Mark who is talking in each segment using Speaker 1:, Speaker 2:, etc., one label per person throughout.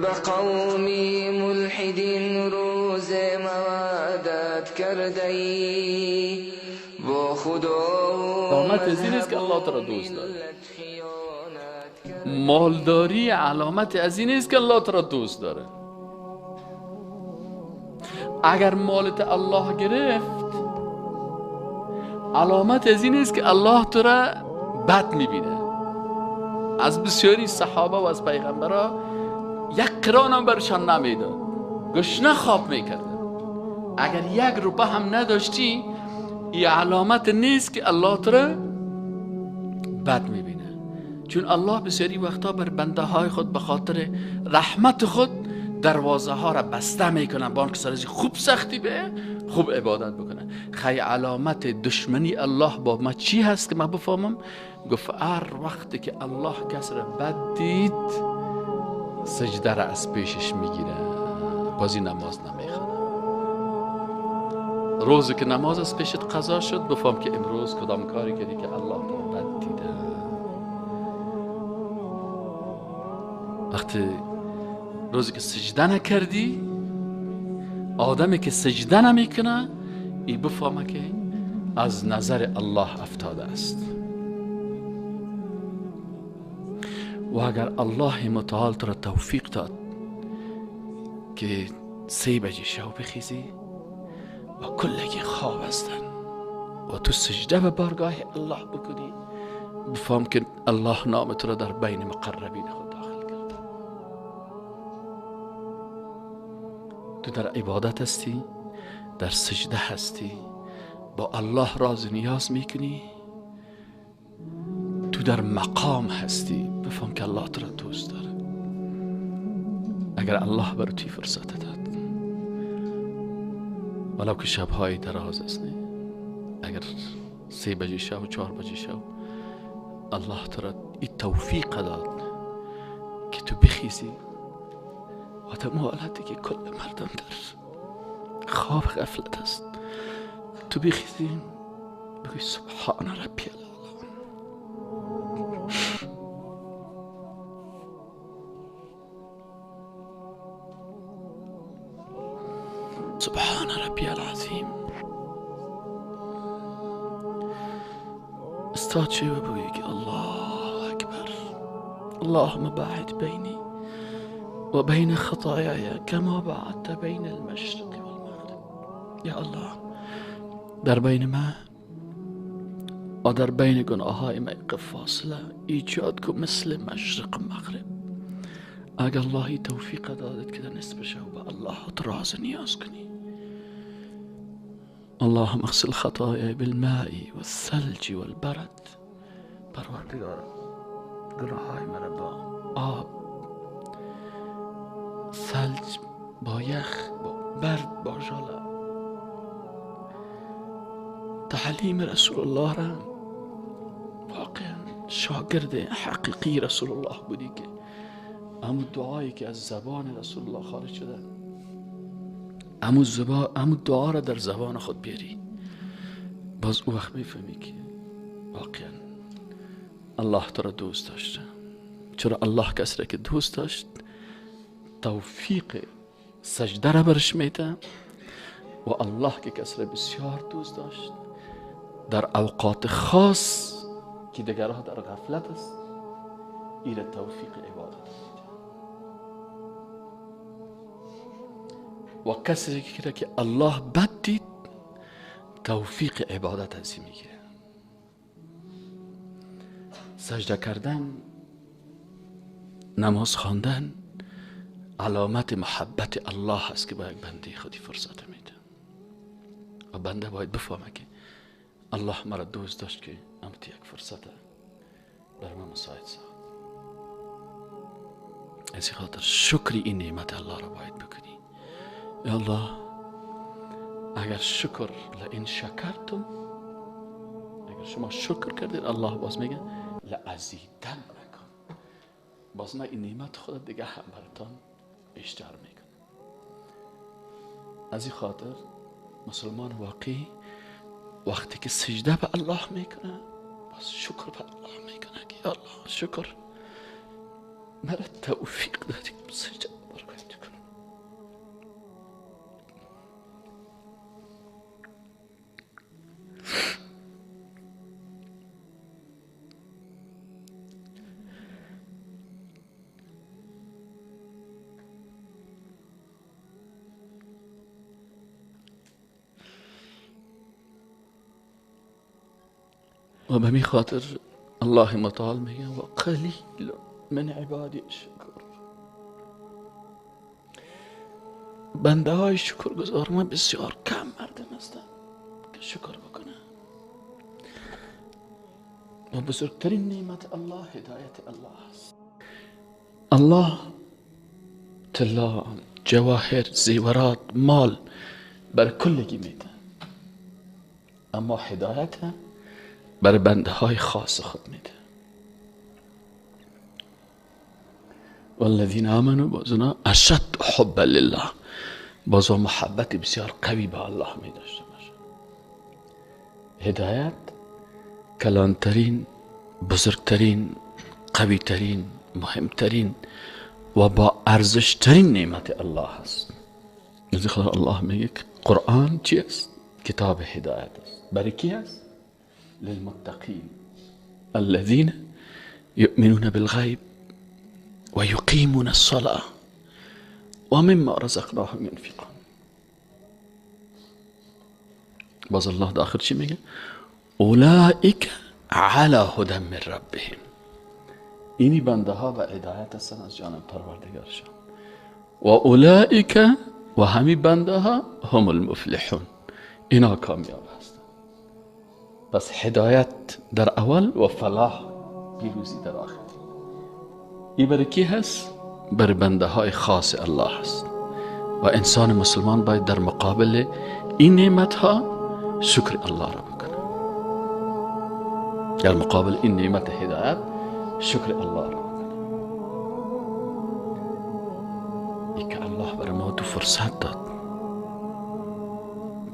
Speaker 1: به قومی ملحدین روز موعدت کرده ای با خدا
Speaker 2: علامت از این است که الله تو را دوست داره. مالداری علامت از این است که الله تو را دوست داره. اگر مالت الله گرفت علامت از این است که الله تو را بد میبینه. از بسیاری صحابه و از پیغمبرها یک قران هم برشان نمیداد، گشنه خواب میکردن. اگر یک روپه هم نداشتی این علامت نیست که الله تو را بد میبینه. چون الله بسیاری وقتا بر بنده های خود به خاطر رحمت خود دروازه ها را بسته میکنن، با آنکه سر از خوب سختی به خوب عبادت بکنن. خیلی علامت دشمنی الله با ما چی هست که ما بفهمم؟ گفت هر وقتی که الله کس را بد دید سجده را از پیشش میگیره، بازی نماز نمیخونه. روزی که نماز از پیشت قضا شد بفهم که امروز کدام کاری کردی که الله تو را بد دیده. وقتی روزی که سجده نکردی، آدمی که سجده نمیکنه ای بفهمه که از نظر الله افتاده است. و اگر الله متعال تو را توفیق داد که 3 بجه شب بخیزی و کلگی خواب هستن و تو سجده به بارگاه الله بکنی، بفهم که الله نام تو را در بین مقربین خود داخل کرده. تو در عبادت هستی، در سجده هستی، با الله راز نیاز میکنی، تو در مقام هستی، بفهم که الله تو را دوست داره. اگر الله برای توی فرصت داد، ولو که شبهای دراز است، اگر 3 بجه شب و 4 بجه شب الله تو را این توفیق داد که تو بخیزی و در حالتی که کل مردم در خواب غفلت است تو بخیزی بگوی سبحان ربی الاعلی، سبحان ربی العظیم. استاد شوی و بگوی که الله اکبر، اللهم باعد بینی و بین خطایای کما باعدت بین المشرق والمغرب. یا الله در بین من و در بین گناه های من فاصله ایجاد کن مثل مشرق و مغرب. اگر اللهی توفیق دادت که در نصف شب به الله راز نیاز کنی. اللهم اغسل خطاياي بالماء والثلج والبرد. پروردگار گناههای مرا با آب، ثلج، با یخ، با برد، با ژاله. تعلیم رسول الله را واقعا شاگرد حقیقی رسول الله بودی که همون دعایی که از زبان رسول الله خارج شده همون دعا را در زبان خود بیاری، باز او وقت میفهمی که واقعا الله تو را دوست داشته. چرا الله کسی را که دوست داشت توفیق سجده را برش میده، و الله که کسی را بسیار دوست داشت در اوقات خاص که دیگرها در غفلت است این را توفیق عبادت میده. و کسی که الله بد دید توفیق عبادت از این میگیره. سجده کردن، نماز خواندن علامت محبت الله هست که با یک بنده خودی فرصت میده. و بنده باید بفهمه که الله مرا دوست داشت که امت یک فرصت بر من مساعد ساخت. از خاطر شکر این نعمت الله را باید بکنی. یا الله اگر شکر لئن شکرتم، اگر شما شکر کردید الله باز میگه لازیدن نکن، باز من این نعمت خود دیگه هم براتون بیشتر میکنم. از این خاطر مسلمان واقعی وقتی که سجده به الله میکنه باز شکر به الله میکنه که یا الله شکر مرا توفیق دادی سجده بر و به می خاطر الله متعال میگه و قلیل من عبادی شکر، بنده های شکر گزار من بسیار کم مردم هستن که شکر بکنه. و بزرگترین نعمت الله هدایت الله است. الله طلا، جواهر، زیورات، مال بر کلگی میده، اما هدایت بر بنده های خاص خود میده. والذین آمنوا بازنا اشد حبا لله، بازا محبت بسیار قوی به الله می داشته باشه. هدایت کلانترین، بزرگترین، قویترین، مهمترین و با ارزشترین نعمت الله است. از خدا الله میگه قرآن چی است؟ کتاب هدایت است. برای کی است؟ للمتقین الذين يؤمنون بالغیب و یقیمون الصلاة و مما رزقناهم ينفقون. باز الله داخل چی میگه؟ اولئک علی هدى من ربهم، اینی بنده ها و هدایت هستن از جانب پروردگارشان. و اولئک و همی بنده ها هم المفلحون، اینا کامیاب هستن. پس هدایت در اول و فلاح پیروزی در آخر. این برای کی هست؟ بر بنده های خاص الله هست. و انسان مسلمان باید در مقابل این نعمت ها شکر الله را بکنه. در مقابل این نعمت هدایت شکر الله را بکنه. ای که الله بر ما تو فرصت داد،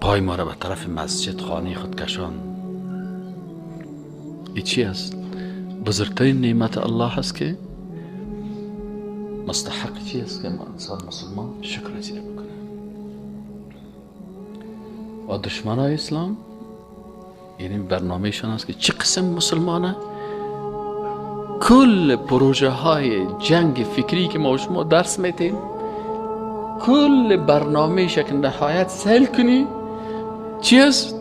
Speaker 2: پای ما را به طرف مسجد خانه خود کشان. این چی است؟ بزرگترین نعمت الله هست که مستحق چی است که انسان مسلمان شکر زیر بکنه. و دشمن های اسلام یعنی برنامهشان است که چه قسم مسلمانه کل پروژه های جنگ فکری که ما شما درس میتیم، کل برنامه شکل نهایت سهل کنی چی است؟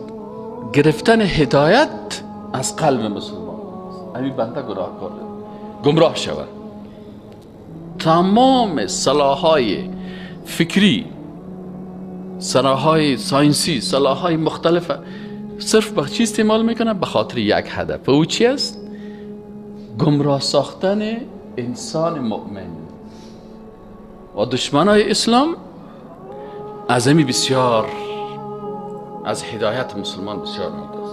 Speaker 2: گرفتن هدایت از قلب مسلمان. همین بنده گمراه شود. تمام صلاح‌های فکری، صلاح‌های ساینسی، صلاح‌های مختلف صرف به چی استعمال میکنه؟ به خاطر یک هدف. و او چی است؟ گمراه ساختن انسان مؤمن. و دشمنای اسلام از همی بسیار از هدایت مسلمان بسیار متاسف.